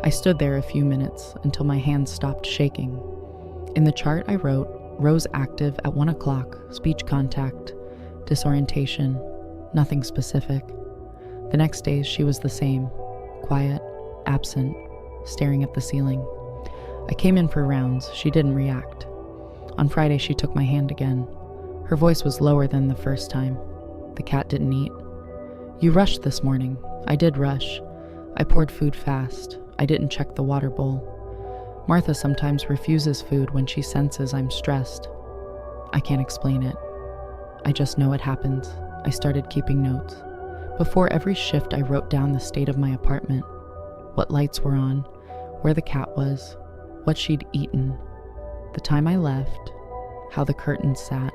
I stood there a few minutes until my hands stopped shaking. In the chart I wrote, Rose active at 1 o'clock, speech contact, disorientation, nothing specific. The next days she was the same, quiet, absent, staring at the ceiling. I came in for rounds, she didn't react. On Friday she took my hand again. Her voice was lower than the first time. The cat didn't eat. You rushed this morning. I did rush. I poured food fast. I didn't check the water bowl. Martha sometimes refuses food when she senses I'm stressed. I can't explain it. I just know it happens. I started keeping notes. Before every shift, I wrote down the state of my apartment, what lights were on, where the cat was, what she'd eaten, the time I left, how the curtains sat.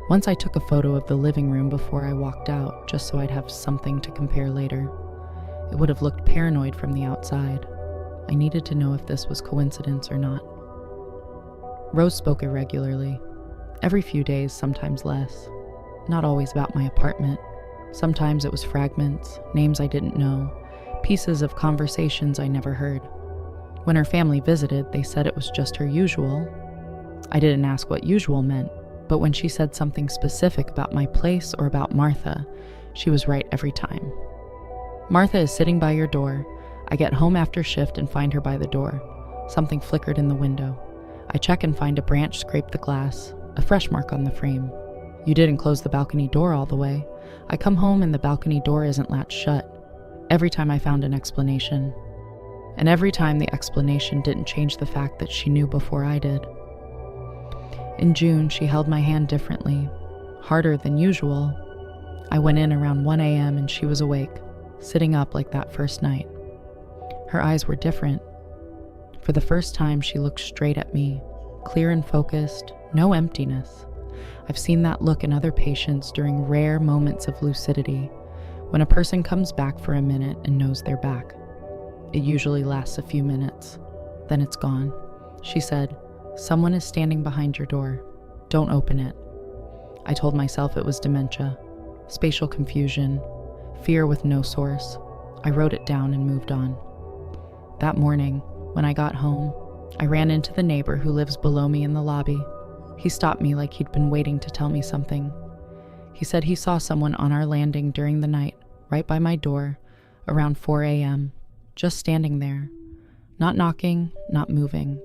Once I took a photo of the living room before I walked out, just so I'd have something to compare later. It would have looked paranoid from the outside. I needed to know if this was coincidence or not. Rose spoke irregularly. Every few days, sometimes less. Not always about my apartment. Sometimes it was fragments, names I didn't know, pieces of conversations I never heard. When her family visited, they said it was just her usual. I didn't ask what usual meant, but when she said something specific about my place or about Martha, she was right every time. Martha is sitting by your door. I get home after shift and find her by the door. Something flickered in the window. I check and find a branch scrape the glass, a fresh mark on the frame. You didn't close the balcony door all the way. I come home and the balcony door isn't latched shut. Every time I found an explanation. And every time the explanation didn't change the fact that she knew before I did. In June, she held my hand differently, harder than usual. I went in around 1 a.m. and she was awake, sitting up like that first night. Her eyes were different. For the first time, she looked straight at me, clear and focused, no emptiness. I've seen that look in other patients during rare moments of lucidity, when a person comes back for a minute and knows they're back. It usually lasts a few minutes, then it's gone. She said, "Someone is standing behind your door. Don't open it." I told myself it was dementia, spatial confusion, fear with no source. I wrote it down and moved on. That morning, when I got home, I ran into the neighbor who lives below me in the lobby. He stopped me like he'd been waiting to tell me something. He said he saw someone on our landing during the night, right by my door, around 4 a.m., just standing there, not knocking, not moving.